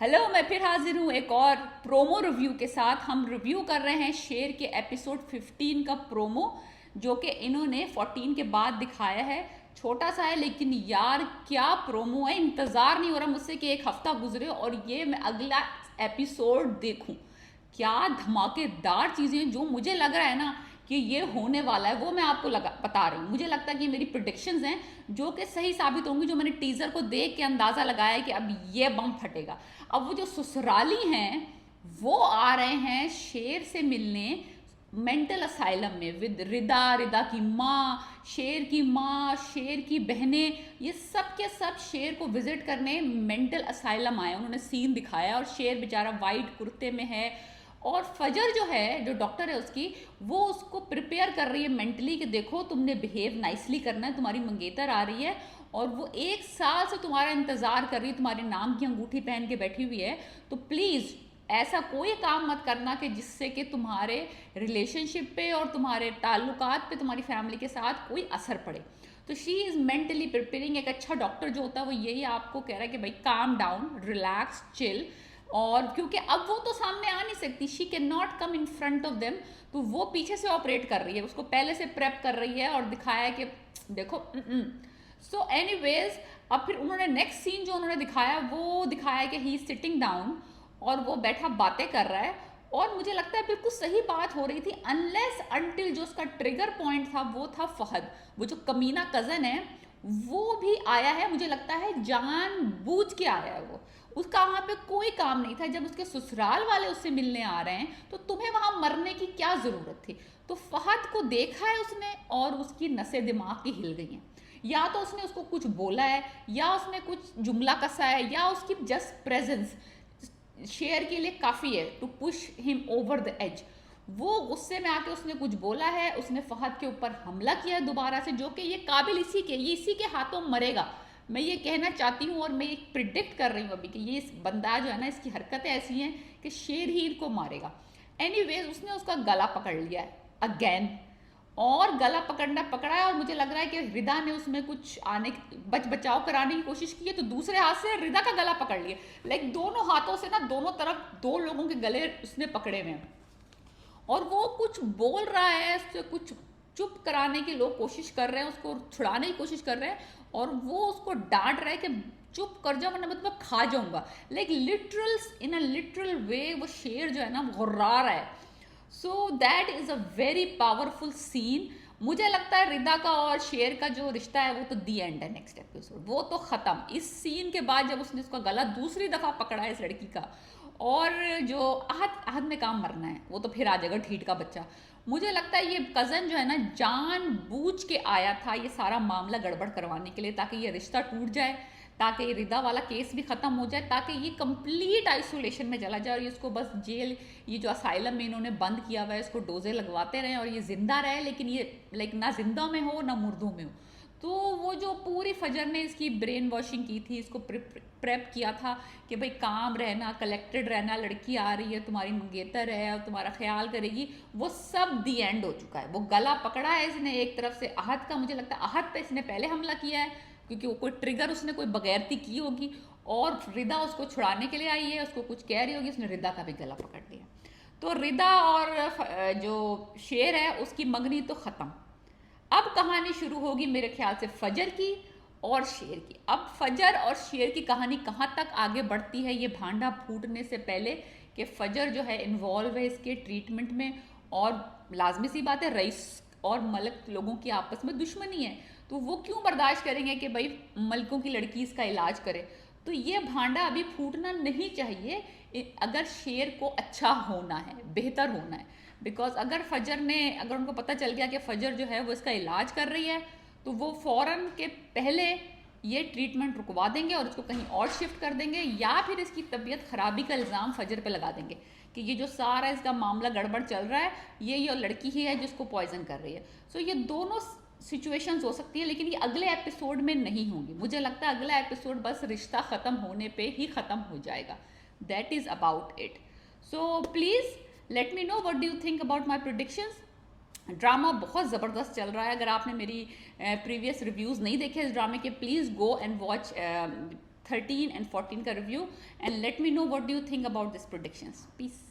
Hello, मैं फिर हाजिर हूँ एक और प्रोमो रिव्यू के साथ। हम रिव्यू कर रहे हैं शेर के एपिसोड 15 का प्रोमो, जो कि इन्होंने 14 के बाद दिखाया है। छोटा सा है लेकिन यार क्या प्रोमो है। इंतज़ार नहीं हो रहा मुझसे कि एक हफ्ता गुजरे और ये मैं अगला एपिसोड देखूं। क्या धमाकेदार चीज़ें जो मुझे लग रहा है ना कि ये होने वाला है, वो मैं आपको बता रही हूँ। मुझे लगता है कि मेरी प्रिडिक्शंस हैं जो कि सही साबित होंगी, जो मैंने टीजर को देख के अंदाज़ा लगाया है कि अब ये बम फटेगा। अब वो जो ससुराली हैं वो आ रहे हैं शेर से मिलने मेंटल असाइलम में विद रिदा, रिदा की माँ, शेर की माँ, शेर की बहनें, ये सब के सब शेर को विजिट करने मेंटल असाइलम आए। उन्होंने सीन दिखाया और शेर बेचारा वाइट कुर्ते में है और फजर जो है, जो डॉक्टर है उसकी, वो उसको प्रिपेयर कर रही है मेंटली कि देखो तुमने बिहेव नाइसली करना है, तुम्हारी मंगेतर आ रही है और वो 1 साल से तुम्हारा इंतजार कर रही है, तुम्हारे नाम की अंगूठी पहन के बैठी हुई है, तो प्लीज़ ऐसा कोई काम मत करना कि जिससे कि तुम्हारे रिलेशनशिप पे और तुम्हारे ताल्लुकात पे, तुम्हारी फैमिली के साथ कोई असर पड़े। तो शी इज़ मेंटली प्रिपेयरिंग। एक अच्छा डॉक्टर जो होता है वो यही आपको कह रहा है कि भाई काम डाउन, रिलैक्स, चिल। और क्योंकि अब वो तो सामने आ नहीं सकती, she can not come in front of them, तो वो पीछे से ऑपरेट कर रही है, उसको पहले से प्रेप कर रही है और दिखाया है कि देखो। सो एनीवेज, अब फिर उन्होंने नेक्स्ट सीन जो उन्होंने दिखाया वो दिखाया कि ही सिटिंग डाउन और वो बैठा बातें कर रहा है। और मुझे लगता है बिल्कुल सही बात हो रही थी, अनलेस अनटिल जो उसका ट्रिगर पॉइंट था वो था फहद, वो जो कमीना कजन है वो भी आया है। मुझे लगता है जान बूझ के आया है वो, उसका वहाँ पे कोई काम नहीं था। जब उसके ससुराल वाले उससे मिलने आ रहे हैं तो तुम्हें वहाँ मरने की क्या ज़रूरत थी। तो फहद को देखा है उसने और उसकी नसें दिमाग की हिल गई हैं। या तो उसने उसको कुछ बोला है, या उसने कुछ जुमला कसा है, या उसकी जस्ट प्रेजेंस शेयर के लिए काफ़ी है to push him over the edge. वो गुस्से में आके उसने कुछ बोला है, उसने फहद के ऊपर हमला किया है दोबारा से, जो कि ये काबिल इसी के, ये इसी के हाथों मरेगा। मैं ये कहना चाहती हूँ और मैं ये प्रिडिक्ट कर रही हूँ अभी कि ये इस बंदा जो है ना, इसकी हरकतें ऐसी हैं कि शेर ही इनको मारेगा। एनीवेज, उसने उसका गला पकड़ लिया है अगेन, और गला पकड़ना पकड़ा है। और मुझे लग रहा है कि रिदा ने उसमें कुछ आने बचाव कराने की कोशिश की है, तो दूसरे हाथ से रिदा का गला पकड़ लिया। लाइक दोनों हाथों से ना, दोनों तरफ दो लोगों के गले उसने पकड़े हुए हैं और वो कुछ बोल रहा है, उससे कुछ चुप कराने की लोग कोशिश कर रहे हैं, उसको छुड़ाने की कोशिश कर रहे हैं और वो उसको डांट रहा है कि चुप कर जाओ वरना मैं तुम्हें खा जाऊंगा। Like literal, in a literal way वो शेर जो है ना घुर्रा रहा है। So that is a very powerful scene. मुझे लगता है रिदा का और शेर का जो रिश्ता है वो तो दी एंड है, नेक्स्ट एपिसोड वो तो ख़त्म। इस सीन के बाद जब उसने उसका गला दूसरी दफ़ा पकड़ा है इस लड़की का, और जो आहत आहत में काम मरना है वो तो फिर आ जाएगा ठीठ का बच्चा। मुझे लगता है ये कज़न जो है ना जान बूझ के आया था ये सारा मामला गड़बड़ करवाने के लिए, ताकि ये रिश्ता टूट जाए, ताकि ये रिदा वाला केस भी ख़त्म हो जाए, ताकि ये कंप्लीट आइसोलेशन में चला जाए और ये इसको बस जेल, ये जो असाइलम में इन्होंने बंद किया हुआ है, इसको डोजे लगवाते रहें और ये ज़िंदा रहे, लेकिन ये लाइक ना जिंदा में हो ना मुर्दों में हो। तो वो जो पूरी फजर ने इसकी ब्रेन वॉशिंग की थी, इसको प्रेप किया था कि भाई काम रहना, कलेक्टेड रहना, लड़की आ रही है, तुम्हारी मंगेतर है और तुम्हारा ख्याल करेगी, वो सब दी एंड हो चुका है। वो गला पकड़ा है इसने एक तरफ से आहत का, मुझे लगता है आहत पे इसने पहले हमला किया है क्योंकि वो कोई ट्रिगर उसने कोई बगैरती की होगी, और रिदा उसको छुड़ाने के लिए आई है, उसको कुछ कह रही होगी, उसने रिदा का भी गला पकड़ लिया। तो रिदा और जो शेर है उसकी मंगनी तो ख़त्म। अब कहानी शुरू होगी मेरे ख्याल से फजर की और शेर की। अब फजर और शेर की कहानी कहाँ तक आगे बढ़ती है ये भांडा फूटने से पहले, कि फजर जो है इन्वॉल्व है इसके ट्रीटमेंट में, और लाजमी सी बात है रईस और मलक लोगों की आपस में दुश्मनी है, तो वो क्यों बर्दाश्त करेंगे कि भाई मलकों की लड़की इसका इलाज करे। तो ये भांडा अभी फूटना नहीं चाहिए अगर शेर को अच्छा होना है, बेहतर होना है। बिकॉज अगर उनको पता चल गया कि फजर जो है वो इसका इलाज कर रही है, तो वो फ़ौरन के पहले ये ट्रीटमेंट रुकवा देंगे और इसको कहीं और शिफ्ट कर देंगे, या फिर इसकी तबीयत खराबी का इल्ज़ाम फजर पे लगा देंगे कि ये जो सारा इसका मामला गड़बड़ चल रहा है ये लड़की ही है जिसको पॉइजन कर रही है। सो ये दोनों सिचुएशंस हो सकती है, लेकिन ये अगले एपिसोड में नहीं होंगी। मुझे लगता है अगला एपिसोड बस रिश्ता ख़त्म होने पे ही ख़त्म हो जाएगा। That is about it. So please let me know what do you think about my predictions. Drama बहुत ज़बरदस्त चल रहा है। अगर आपने मेरी प्रीवियस रिव्यूज़ नहीं देखे इस ड्रामे के, please go and watch 13 and 14 का review, and let me know what do you think about this predictions. Piece.